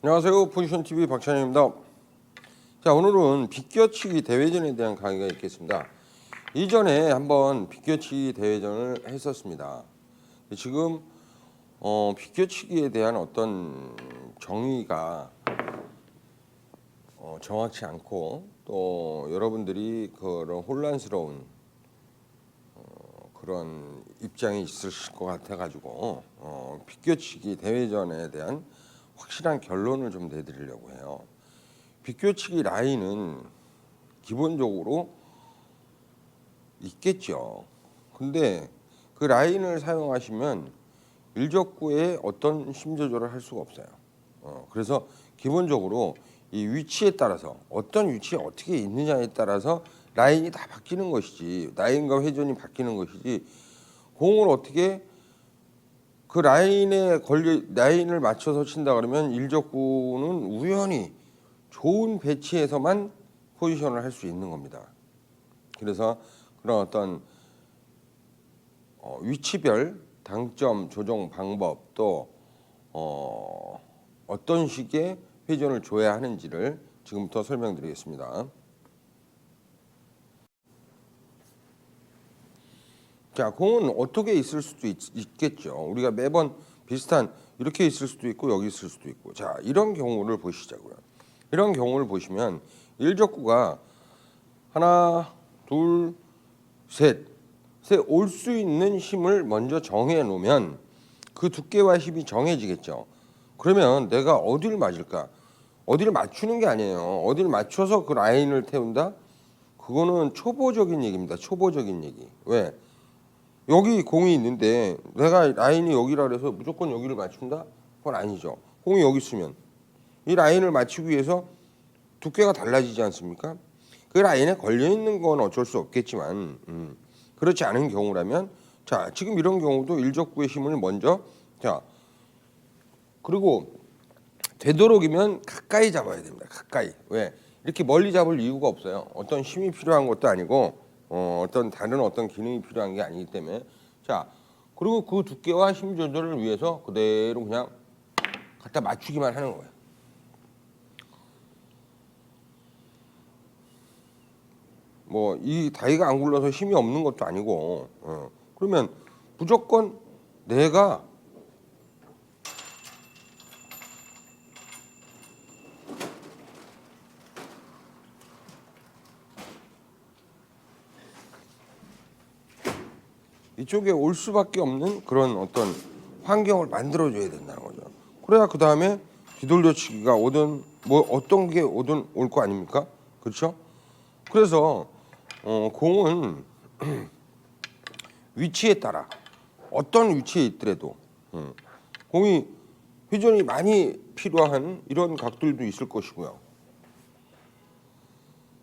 안녕하세요. 포지션TV 박찬현입니다. 자, 오늘은 비껴치기 대회전에 대한 강의가 있겠습니다. 이전에 한번 비껴치기 대회전을 했었습니다. 지금 비껴치기에 대한 어떤 정의가 정확치 않고 또 여러분들이 그런 혼란스러운 그런 입장이 있으실 것 같아가지고 비껴치기 대회전에 대한 확실한 결론을 좀 내드리려고 해요. 비껴치기 라인은 기본적으로 있겠죠. 근데 그 라인을 사용하시면 일적구에 어떤 힘 조절을 할 수가 없어요. 그래서 기본적으로 이 위치에 따라서 어떤 위치에 어떻게 있느냐에 따라서 라인이 다 바뀌는 것이지, 라인과 회전이 바뀌는 것이지, 공을 어떻게 그 라인을 맞춰서 친다 그러면 일적구는 우연히 좋은 배치에서만 포지션을 할 수 있는 겁니다. 그래서 그런 어떤 위치별 당점 조정 방법 또 어떤 식의 회전을 줘야 하는지를 지금부터 설명드리겠습니다. 자, 공은 어떻게 있을 수도 있겠죠. 우리가 매번 비슷한 이렇게 있을 수도 있고 여기 있을 수도 있고. 자, 이런 경우를 보시자고요. 이런 경우를 보시면 일적구가 하나, 둘, 셋 올 수 있는 힘을 먼저 정해 놓으면 그 두께와 힘이 정해지겠죠. 그러면 내가 어디를 맞을까? 어디를 맞추는 게 아니에요. 어디를 맞춰서 그 라인을 태운다? 그거는 초보적인 얘기입니다. 초보적인 얘기. 왜? 여기 공이 있는데 내가 라인이 여기라 그래서 무조건 여기를 맞춘다? 그건 아니죠. 공이 여기 있으면 이 라인을 맞추기 위해서 두께가 달라지지 않습니까? 그 라인에 걸려있는 건 어쩔 수 없겠지만 그렇지 않은 경우라면 자, 지금 이런 경우도 일적구의 힘을 먼저 자, 그리고 되도록이면 가까이 잡아야 됩니다. 가까이. 왜? 이렇게 멀리 잡을 이유가 없어요. 어떤 힘이 필요한 것도 아니고 어떤 다른 어떤 기능이 필요한 게 아니기 때문에 자, 그리고 그 두께와 힘 조절을 위해서 그대로 그냥 갖다 맞추기만 하는 거예요. 뭐 이 다리가 안 굴러서 힘이 없는 것도 아니고 그러면 무조건 내가 이쪽에 올 수밖에 없는 그런 어떤 환경을 만들어줘야 된다는 거죠. 그래야 그 다음에 뒤돌려치기가 오든 뭐 어떤 게 오든 올 거 아닙니까? 그렇죠? 그래서 공은 위치에 따라 어떤 위치에 있더라도 공이 회전이 많이 필요한 이런 각들도 있을 것이고요.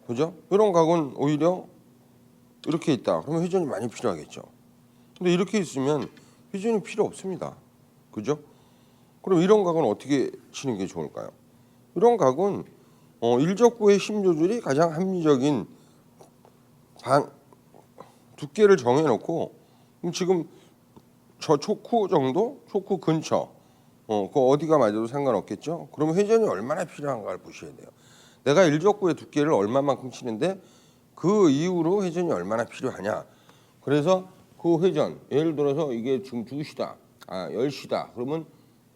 그죠? 이런 각은 오히려 이렇게 있다. 그러면 회전이 많이 필요하겠죠. 근데 이렇게 있으면 회전이 필요 없습니다. 그죠? 그럼 이런 각은 어떻게 치는 게 좋을까요? 이런 각은 일적구의 힘 조절이 가장 합리적인 두께를 정해놓고 지금 저 초쿠 정도? 초쿠 근처 그 어디가 맞아도 상관없겠죠? 그러면 회전이 얼마나 필요한가를 보셔야 돼요. 내가 일적구의 두께를 얼마만큼 치는데 그 이후로 회전이 얼마나 필요하냐. 그래서 그 회전 예를 들어서 이게 지금 2시다 10시다 그러면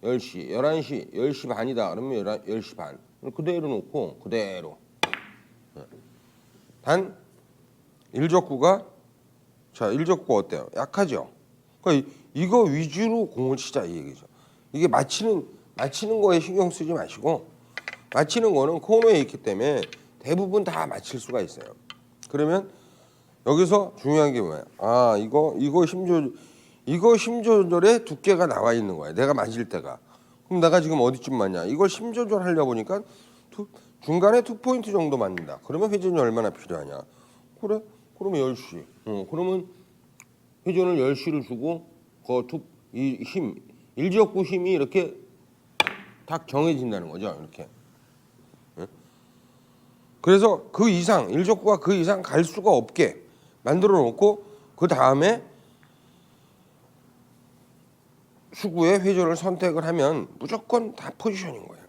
10시 11시 10시 반이다 그러면 10시 반 그대로 놓고 그대로 단 일적구가 자 일적구가 어때요? 약하죠? 그러니까 이거 위주로 공을 치자 이 얘기죠. 이게 맞히는 거에 신경 쓰지 마시고 맞히는 거는 코너에 있기 때문에 대부분 다 맞힐 수가 있어요. 그러면 여기서 중요한 게 뭐야? 아 이거 힘 조절에 두께가 나와 있는 거야. 내가 맞을 때가. 그럼 내가 지금 어디쯤 맞냐? 이걸 힘 조절하려 보니까 중간에 2포인트 정도 맞는다. 그러면 회전이 얼마나 필요하냐? 그래? 그러면 10시. 그러면 회전을 10시를 주고 이 힘, 일적구 힘이 이렇게 딱 정해진다는 거죠. 이렇게. 그래서 그 이상 일적구가 그 이상 갈 수가 없게 만들어 놓고 그 다음에 수구의 회전을 선택을 하면 무조건 다 포지션인 거예요.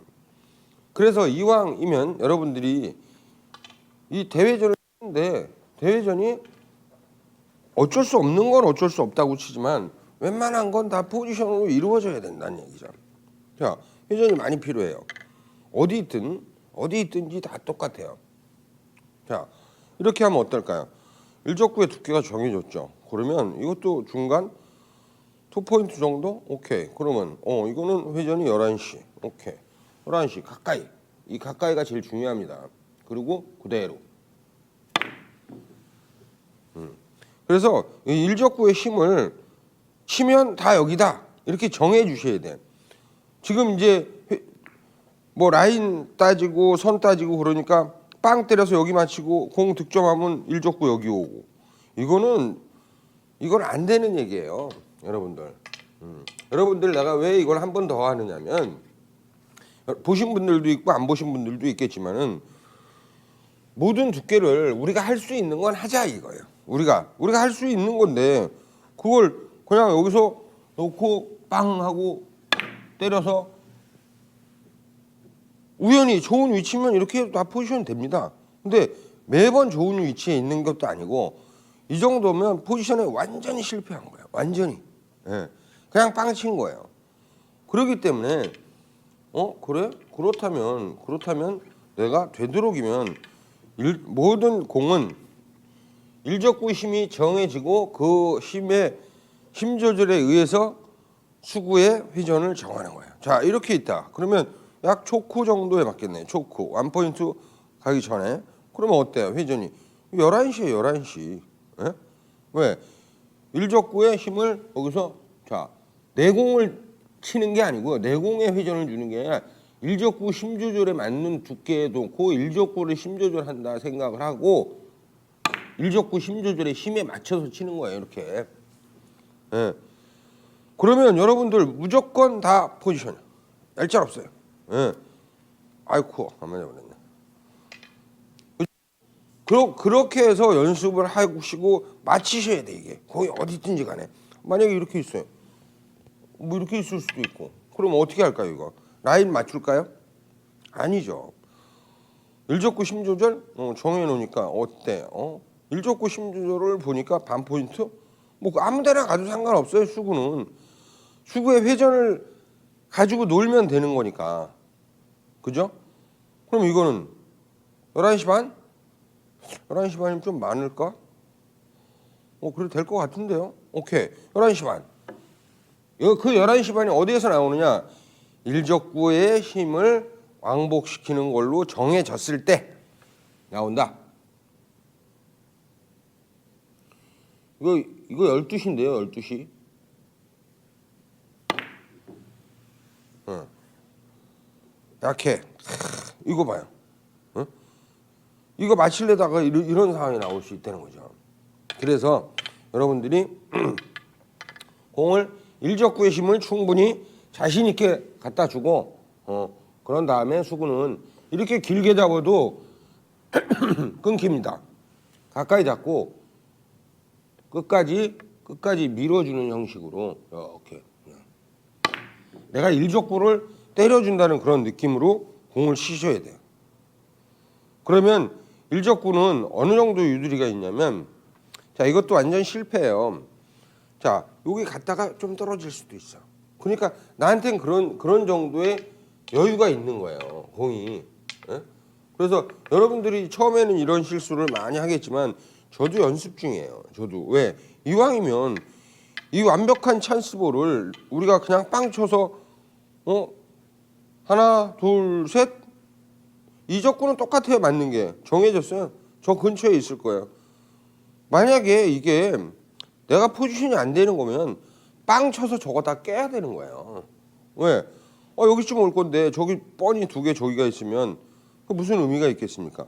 그래서 이왕이면 여러분들이 이 대회전을 하는데 대회전이 어쩔 수 없는 건 어쩔 수 없다고 치지만 웬만한 건 다 포지션으로 이루어져야 된다는 얘기죠. 자, 회전이 많이 필요해요. 어디 있든지 다 똑같아요. 자, 이렇게 하면 어떨까요? 일적구의 두께가 정해졌죠. 그러면 이것도 중간 2포인트 정도? 오케이. 그러면 이거는 회전이 11시. 오케이. 11시 가까이. 이 가까이가 제일 중요합니다. 그리고 그대로. 그래서 이 일적구의 힘을 치면 다 여기다. 이렇게 정해 주셔야 돼. 지금 이제 뭐 라인 따지고 선 따지고 그러니까 빵 때려서 여기 맞히고 공 득점하면 일적구 여기 오고. 이건 안 되는 얘기예요. 여러분들. 여러분들 내가 왜 이걸 한 번 더 하느냐면 보신 분들도 있고 안 보신 분들도 있겠지만은 모든 두께를 우리가 할 수 있는 건 하자 이거예요. 우리가 할 수 있는 건데 그걸 그냥 여기서 놓고 빵 하고 때려서 우연히 좋은 위치면 이렇게 다 포지션 됩니다. 근데 매번 좋은 위치에 있는 것도 아니고 이 정도면 포지션에 완전히 실패한 거예요. 완전히. 예. 그냥 빵 친 거예요. 그렇기 때문에 그래? 그렇다면 내가 되도록이면 모든 공은 일적구 힘이 정해지고 그 힘 조절에 의해서 수구의 회전을 정하는 거예요. 자, 이렇게 있다. 그러면 약 초크 정도에 맞겠네. 초크. 1포인트 가기 전에. 그러면 어때요? 회전이 11시에 11시. 예? 왜? 일적구의 힘을 여기서 자, 내공을 치는 게 아니고요. 내공의 회전을 주는 게 아니라 일적구 힘 조절에 맞는 두께에도 그 일적구를 힘 조절한다 생각을 하고 일적구 힘 조절의 힘에 맞춰서 치는 거예요. 이렇게. 예. 그러면 여러분들 무조건 다 포지션. 얄짤 없어요. 예. 아이쿠, 한번 해버렸네. 그렇게 해서 연습을 하시고 마치셔야 돼 이게. 거기 어디 있든지 간에. 만약에 이렇게 있어요. 뭐 이렇게 있을 수도 있고. 그럼 어떻게 할까요 이거? 라인 맞출까요? 아니죠. 일적구 힘 조절 정해 놓으니까 어때? 일적구 힘 조절을 보니까 반 포인트? 뭐 아무데나 가도 상관없어요. 수구의 회전을 가지고 놀면 되는 거니까. 그죠? 그럼 이거는 11시 반? 11시 반이면 좀 많을까? 그래도 될 것 같은데요. 오케이. 11시 반. 그 11시 반이 어디에서 나오느냐? 일적구의 힘을 왕복시키는 걸로 정해졌을 때 나온다. 이거 12시인데요. 12시. 약해. 이거 봐요. 이거 맞추려다가 이런 상황이 나올 수 있다는 거죠. 그래서 여러분들이 공을 일적구의 힘을 충분히 자신 있게 갖다 주고 그런 다음에 수구는 이렇게 길게 잡아도 끊깁니다. 가까이 잡고 끝까지 밀어주는 형식으로 이렇게 내가 일적구를 때려준다는 그런 느낌으로 공을 치셔야 돼요. 그러면 일적구는 어느 정도 유두리가 있냐면 자, 이것도 완전 실패예요. 자, 여기 갔다가 좀 떨어질 수도 있어. 그러니까 나한테는 그런 정도의 여유가 있는 거예요, 공이. 예? 그래서 여러분들이 처음에는 이런 실수를 많이 하겠지만 저도 연습 중이에요. 저도. 왜? 이왕이면 이 완벽한 찬스볼을 우리가 그냥 빵 쳐서 하나, 둘, 셋 이적구는 똑같아요. 맞는 게 정해졌어요. 저 근처에 있을 거예요. 만약에 이게 내가 포지션이 안 되는 거면 빵 쳐서 저거 다 깨야 되는 거예요. 왜? 여기쯤 올 건데 저기 뻔히 두 개 저기가 있으면 그 무슨 의미가 있겠습니까?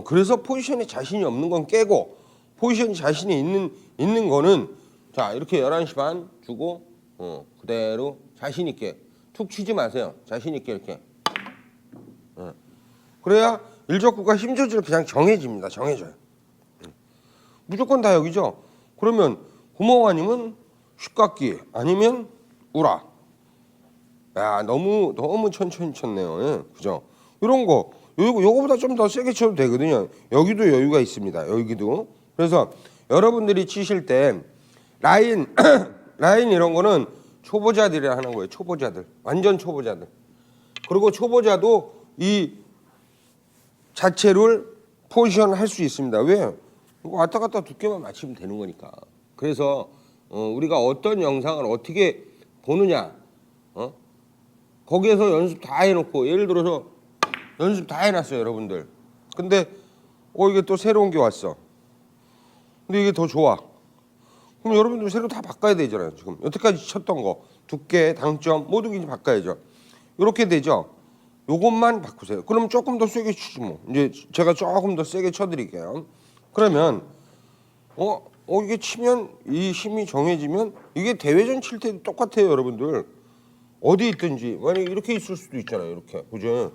그래서 포지션에 자신이 없는 건 깨고 포지션이 자신이 있는 거는 자, 이렇게 11시 반 주고 그대로 자신 있게 툭 치지 마세요. 자신 있게 이렇게. 그래야 일적구가 힘 조절 그냥 정해집니다. 정해져요. 무조건 다 여기죠. 그러면 구멍 아니면 슛각기 아니면 우라. 야, 너무 천천히 쳤네요. 예, 그죠? 이런 거 요거보다 좀 더 세게 쳐도 되거든요. 여기도 여유가 있습니다. 여기도. 그래서 여러분들이 치실 때 라인 라인 이런 거는 초보자들이 하는 거예요. 초보자들. 완전 초보자들. 그리고 초보자도 이 자체를 포지션 할 수 있습니다. 왜? 이거 왔다 갔다 두께만 맞추면 되는 거니까. 그래서 우리가 어떤 영상을 어떻게 보느냐, 거기에서 연습 다 해놓고, 예를 들어서 연습 다 해놨어요, 여러분들. 근데 이게 또 새로운 게 왔어. 근데 이게 더 좋아. 그럼 여러분들 새로 다 바꿔야 되잖아요. 지금 여태까지 쳤던 거 두께, 당점 모두 이제 바꿔야죠. 이렇게 되죠. 요것만 바꾸세요. 그럼 조금 더 세게 치지 뭐. 이제 제가 조금 더 세게 쳐드릴게요. 그러면 이게 치면 이 힘이 정해지면 이게 대회전 칠 때도 똑같아요, 여러분들. 어디 있든지 만약 이렇게 있을 수도 있잖아요, 이렇게. 그죠?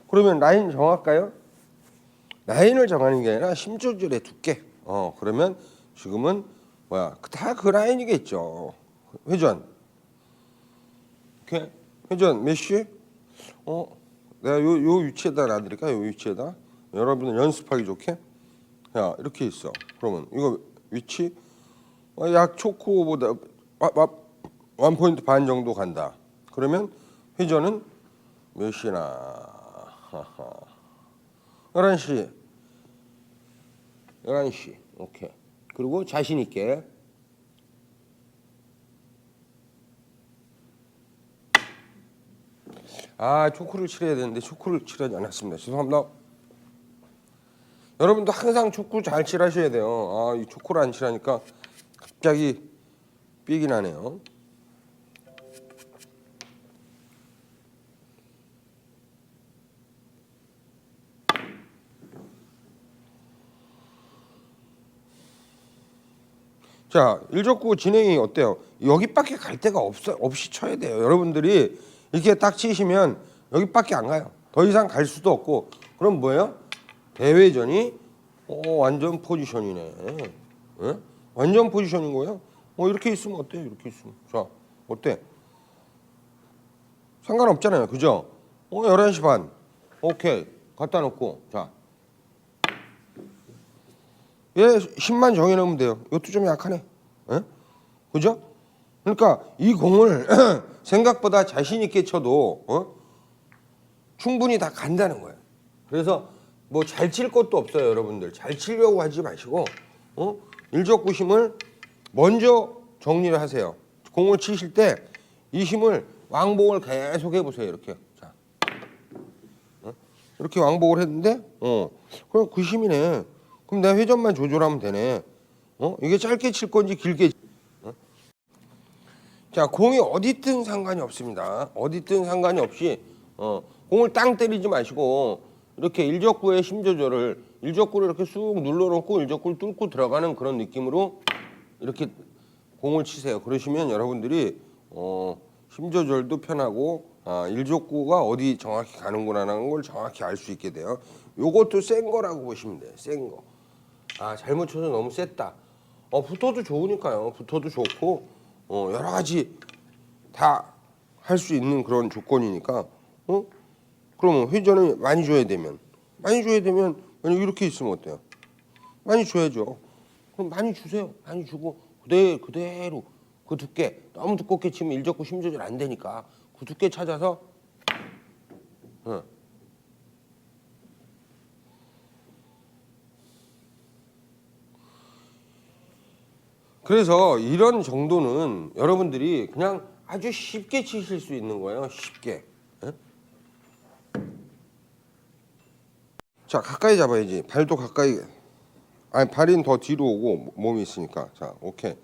그러면 라인 정할까요? 라인을 정하는 게 아니라 힘 조절의 두께. 그러면 지금은 뭐야? 다 그 라인이겠죠. 회전. 이렇게 회전 메쉬. 내가 요 위치에다 놔드릴까? 요 위치에다. 여러분들 연습하기 좋게. 야, 이렇게 있어. 그러면 이거 위치 약 초코보다 1포인트 반 정도 간다. 그러면 회전은 몇 시나? 11시. 11시. 오케이. 그리고 자신 있게. 초크를 칠해야 되는데 초크를 칠하지 않았습니다. 죄송합니다. 여러분도 항상 초크 잘 칠하셔야 돼요. 이 초크를 안 칠하니까 갑자기 삑이 나네요. 자, 1족구 진행이 어때요? 여기밖에 갈 데가 없이 쳐야 돼요. 여러분들이 이렇게 딱 치시면 여기밖에 안 가요. 더 이상 갈 수도 없고. 그럼 뭐예요? 대회전이 완전 포지션이네. 예? 완전 포지션인 거예요. 이렇게 있으면 어때요? 이렇게 있으면. 자, 어때? 상관없잖아요. 그죠? 11시 반. 오케이. 갖다 놓고. 자. 얘 10만 정해놓으면 돼요. 이것도 좀 약하네. 예? 그죠? 그러니까 이 공을 생각보다 자신 있게 쳐도 충분히 다 간다는 거예요. 그래서 뭐 잘 칠 것도 없어요, 여러분들. 잘 치려고 하지 마시고 일적구심을 먼저 정리를 하세요. 공을 치실 때 이 힘을 왕복을 계속 해보세요. 이렇게. 자, 이렇게 왕복을 했는데 그럼 그 힘이네. 그럼 내가 회전만 조절하면 되네. 이게 짧게 칠 건지 길게. 자, 공이 어디 있든 상관이 없습니다. 어디 있든 상관이 없이 공을 땅 때리지 마시고 이렇게 일적구의 힘 조절을 일적구를 이렇게 쑥 눌러놓고 일적구를 뚫고 들어가는 그런 느낌으로 이렇게 공을 치세요. 그러시면 여러분들이 힘 조절도 편하고 일적구가 어디 정확히 가는구나라는 걸 정확히 알 수 있게 돼요. 요것도 센 거라고 보시면 돼요. 센 거. 잘못 쳐서 너무 셌다. 붙어도 좋으니까요. 붙어도 좋고 여러 가지 다 할 수 있는 그런 조건이니까. 그러면 회전을 많이 줘야 되면 만약 이렇게 있으면 어때요? 많이 줘야죠. 그럼 많이 주세요. 많이 주고 그대로 그 두께 너무 두껍게 치면 일적구 힘 조절 안 되니까 그 두께 찾아서 그래서 이런 정도는 여러분들이 그냥 아주 쉽게 치실 수 있는 거예요. 쉽게. 자, 가까이 잡아야지. 발도 가까이. 발은 더 뒤로 오고 몸이 있으니까. 자, 오케이.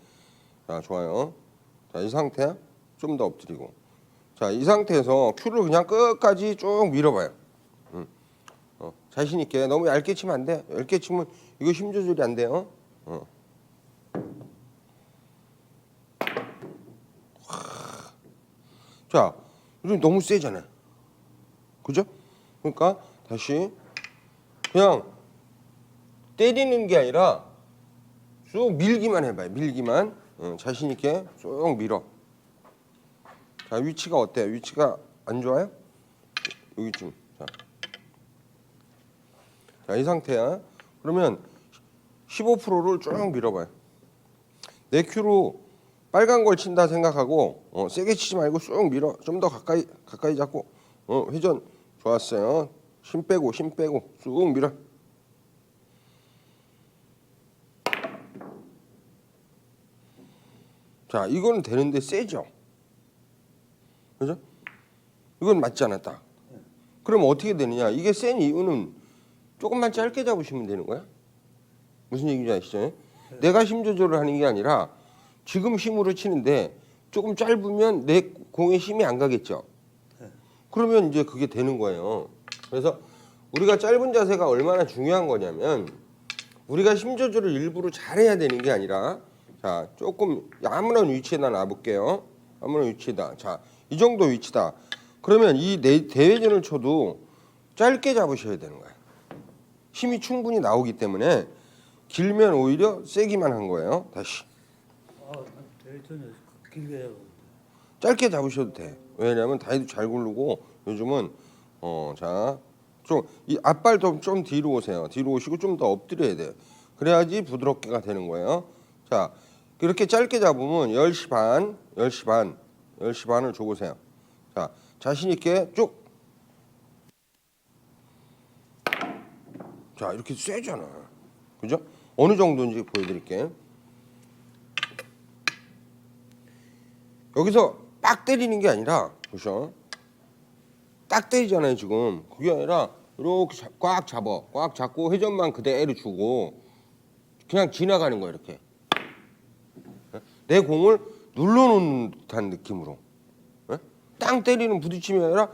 자, 좋아요. 자, 이 상태 좀 더 엎드리고. 자, 이 상태에서 큐를 그냥 끝까지 쭉 밀어봐요. 자신 있게. 너무 얇게 치면 안 돼. 얇게 치면 이거 힘 조절이 안 돼요. 자, 이건 너무 세잖아요. 그죠? 그러니까 다시 그냥 때리는 게 아니라 쭉 밀기만 해봐요. 밀기만. 자신 있게 쭉 밀어. 자, 위치가 어때요? 위치가 안 좋아요? 여기쯤. 자, 이 상태야. 그러면 15%를 쭉 밀어봐요. 내 큐로 빨간 걸 친다 생각하고 세게 치지 말고 쑥 밀어. 좀 더 가까이 잡고 회전 좋았어요. 힘 빼고 쑥 밀어. 자, 이거는 되는데 세죠? 그죠? 이건 맞지 않았다. 그럼 어떻게 되느냐? 이게 센 이유는 조금만 짧게 잡으시면 되는 거야. 무슨 얘기인지 아시죠? 내가 힘 조절을 하는 게 아니라 지금 힘으로 치는데 조금 짧으면 내 공에 힘이 안 가겠죠. 그러면 이제 그게 되는 거예요. 그래서 우리가 짧은 자세가 얼마나 중요한 거냐면 우리가 힘 조절을 일부러 잘해야 되는 게 아니라 자, 조금 아무런 위치에다 놔볼게요. 아무런 위치에다. 자, 이 정도 위치다. 그러면 이 대회전을 쳐도 짧게 잡으셔야 되는 거예요. 힘이 충분히 나오기 때문에 길면 오히려 세기만 한 거예요. 다시. 대전에 길게 해요. 짧게 잡으셔도 돼. 왜냐하면 다리도 잘 굴르고 요즘은 자, 좀 이 앞발도 좀 뒤로 오세요. 뒤로 오시고 좀 더 엎드려야 돼요. 그래야지 부드럽게가 되는 거예요. 자, 이렇게 짧게 잡으면 10시 반을 줘보세요. 자, 자신 있게 쭉. 자, 이렇게 쎄잖아. 그죠? 어느 정도인지 보여드릴게요. 여기서 빡 때리는 게 아니라, 보셔. 딱 때리잖아요, 지금. 그게 아니라, 이렇게 꽉 잡아. 꽉 잡고 회전만 그대로 주고, 그냥 지나가는 거야, 이렇게. 내 공을 눌러놓는 듯한 느낌으로. 땅 때리는 부딪힘이 아니라,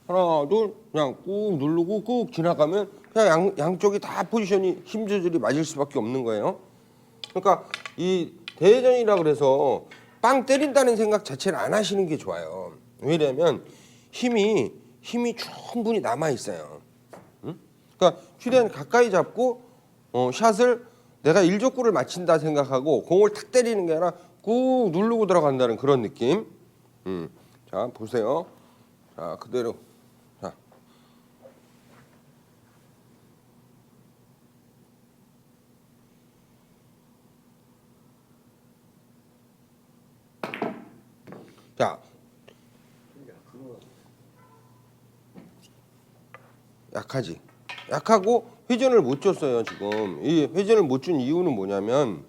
하나, 둘, 그냥 꾹 누르고 꾹 지나가면, 그냥 양쪽이 다 포지션이 힘 조절이 맞을 수밖에 없는 거예요. 그러니까 이 대회전이라 그래서 빵 때린다는 생각 자체를 안 하시는 게 좋아요. 왜냐면 힘이 충분히 남아 있어요. 응? 그러니까 최대한 가까이 잡고 샷을 내가 일족구를 맞힌다 생각하고 공을 탁 때리는 게 아니라 꾹 누르고 들어간다는 그런 느낌. 자, 보세요. 자, 그대로. 자. 자, 약하지. 약하고 회전을 못 줬어요. 지금 이 회전을 못 준 이유는 뭐냐면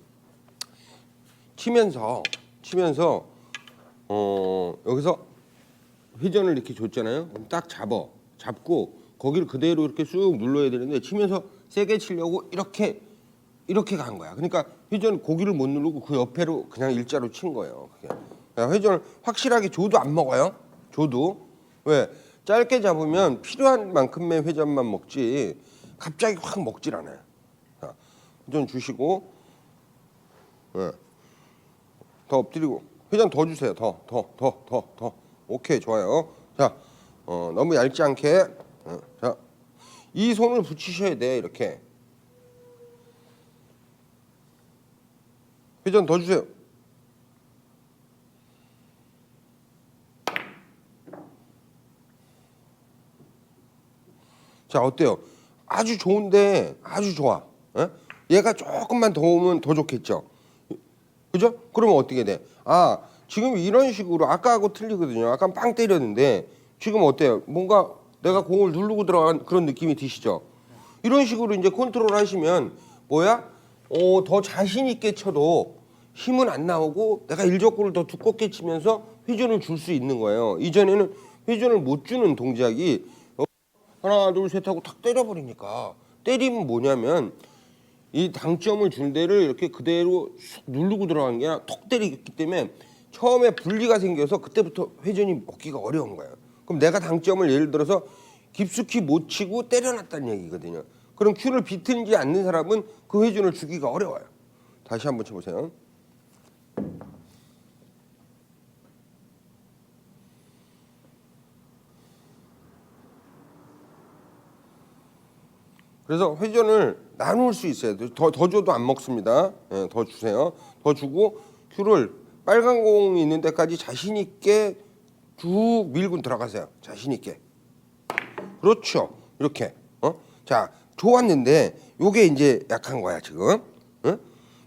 치면서 여기서 회전을 이렇게 줬잖아요. 그럼 딱 잡고 거기를 그대로 이렇게 쑥 눌러야 되는데 치면서 세게 치려고 이렇게 간 거야. 그러니까 회전 고기를 못 누르고 그 옆에로 그냥 일자로 친 거예요. 그게. 회전을 확실하게 줘도 안 먹어요. 줘도 왜 짧게 잡으면 필요한 만큼의 회전만 먹지 갑자기 확 먹질 않아요. 자, 회전 주시고 더 엎드리고 회전 더 주세요. 더. 오케이, 좋아요. 자, 너무 얇지 않게. 자, 이 손을 붙이셔야 돼. 이렇게. 회전 더 주세요. 자, 어때요? 아주 좋은데 아주 좋아. 얘가 조금만 더 오면 더 좋겠죠. 그죠? 그러면 어떻게 돼? 아, 지금 이런 식으로 아까하고 틀리거든요. 아까 빵 때렸는데 지금 어때요? 뭔가 내가 공을 누르고 들어간 그런 느낌이 드시죠? 이런 식으로 이제 컨트롤 하시면 뭐야? 더 자신 있게 쳐도 힘은 안 나오고 내가 일적구를 더 두껍게 치면서 회전을 줄 수 있는 거예요. 이전에는 회전을 못 주는 동작이 하나 둘 셋 하고 탁 때려버리니까 때리면 뭐냐면 이 당점을 준 데를 이렇게 그대로 쑥 누르고 들어간 게 아니라 톡 때리기 때문에 처음에 분리가 생겨서 그때부터 회전이 먹기가 어려운 거예요. 그럼 내가 당점을 예를 들어서 깊숙이 못 치고 때려놨다는 얘기거든요. 그럼 큐를 비틀지 않는 사람은 그 회전을 주기가 어려워요. 다시 한번 쳐보세요. 그래서 회전을 나눌 수 있어요. 더 줘도 안 먹습니다. 더 주세요. 더 주고 큐를 빨간 공이 있는 데까지 자신 있게 쭉 밀고 들어가세요. 자신 있게. 그렇죠. 이렇게. 자, 좋았는데 요게 이제 약한 거야 지금.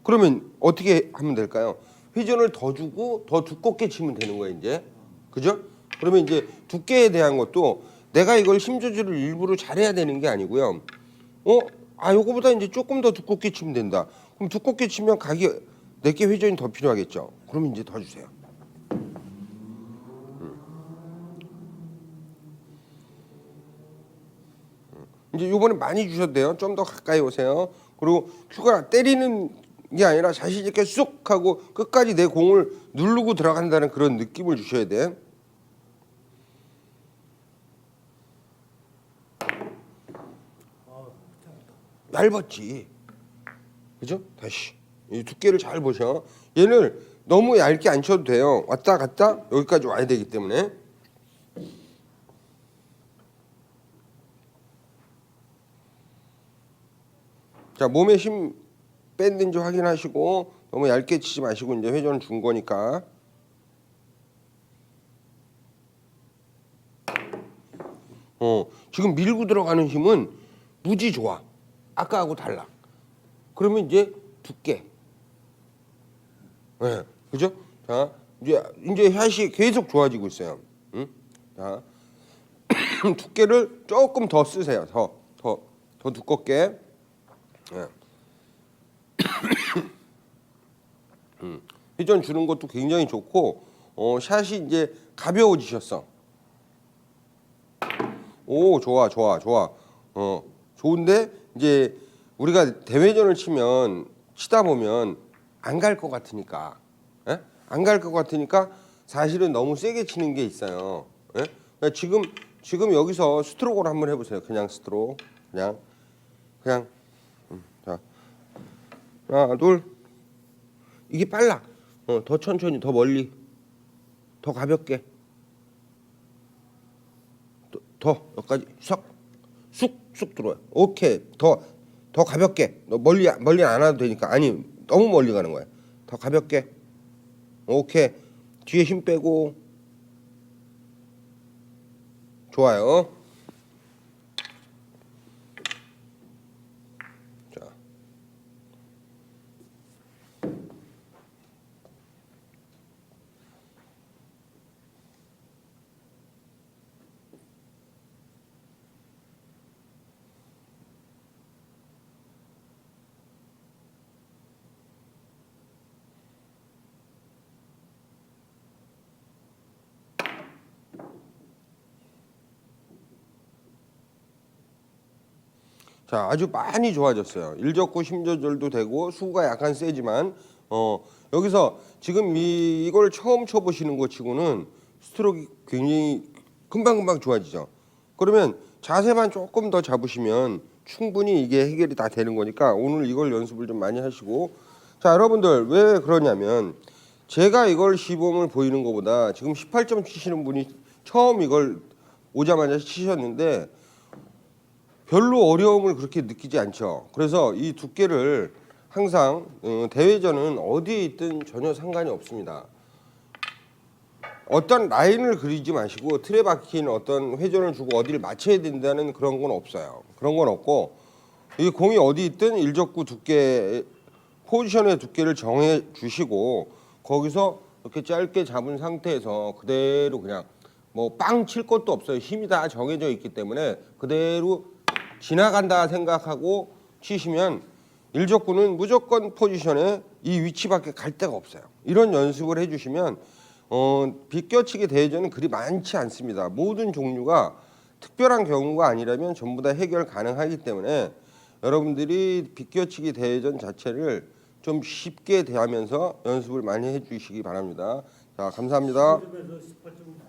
그러면 어떻게 하면 될까요? 회전을 더 주고 더 두껍게 치면 되는 거예요 이제. 그죠? 그러면 이제 두께에 대한 것도 내가 이걸 힘 조절을 일부러 잘해야 되는 게 아니고요. 요거보다 이제 조금 더 두껍게 치면 된다. 그럼 두껍게 치면 각이 내게 회전이 더 필요하겠죠. 그럼 이제 더 주세요. 이제 요번에 많이 주셔도 돼요. 좀 더 가까이 오세요. 그리고 큐가 때리는 게 아니라 자신 있게 쑥 하고 끝까지 내 공을 누르고 들어간다는 그런 느낌을 주셔야 돼. 얇았지. 그죠? 다시. 이 두께를 잘 보셔. 얘를 너무 얇게 안 쳐도 돼요. 왔다 갔다 여기까지 와야 되기 때문에. 자, 몸에 힘 뺐는지 확인하시고 너무 얇게 치지 마시고 이제 회전을 준 거니까. 지금 밀고 들어가는 힘은 무지 좋아. 아까하고 달라. 그러면 이제 두께. 네, 그죠? 자, 이제 샷이 계속 좋아지고 있어요. 응? 자, 두께를 조금 더 쓰세요. 더 두껍게. 네. 회전 주는 것도 굉장히 좋고, 샷이 이제 가벼워지셨어. 오, 좋아. 좋은데 이제 우리가 대회전을 치다 보면 안 갈 것 같으니까, 안 갈 것 같으니까 사실은 너무 세게 치는 게 있어요. 예? 그러니까 지금 여기서 스트로크를 한번 해보세요. 그냥 스트로크, 그냥. 자, 하나, 둘. 이게 빨라. 더 천천히, 더 멀리, 더 가볍게. 더 여기까지 쑥 들어와요. 오케이. 더 가볍게. 너 멀리 안 와도 되니까. 아니, 너무 멀리 가는 거야. 더 가볍게. 오케이. 뒤에 힘 빼고. 좋아요. 자. 자, 아주 많이 좋아졌어요. 일적구 힘 조절도 되고 수구가 약간 세지만 여기서 지금 이걸 처음 쳐보시는 것 치고는 스트로크 굉장히 금방금방 좋아지죠. 그러면 자세만 조금 더 잡으시면 충분히 이게 해결이 다 되는 거니까 오늘 이걸 연습을 좀 많이 하시고. 자, 여러분들 왜 그러냐면 제가 이걸 시범을 보이는 것보다 지금 18점 치시는 분이 처음 이걸 오자마자 치셨는데 별로 어려움을 그렇게 느끼지 않죠. 그래서 이 두께를 항상 대회전은 어디에 있든 전혀 상관이 없습니다. 어떤 라인을 그리지 마시고 틀에 박힌 어떤 회전을 주고 어디를 맞춰야 된다는 그런 건 없어요. 그런 건 없고 이 공이 어디 있든 일적구 두께 포지션의 두께를 정해 주시고 거기서 이렇게 짧게 잡은 상태에서 그대로 그냥 뭐 빵 칠 것도 없어요. 힘이 다 정해져 있기 때문에 그대로 지나간다 생각하고 치시면 일적구는 무조건 포지션에 이 위치밖에 갈 데가 없어요. 이런 연습을 해주시면 비껴치기 대회전은 그리 많지 않습니다. 모든 종류가 특별한 경우가 아니라면 전부 다 해결 가능하기 때문에 여러분들이 비껴치기 대회전 자체를 좀 쉽게 대하면서 연습을 많이 해주시기 바랍니다. 자, 감사합니다. 18점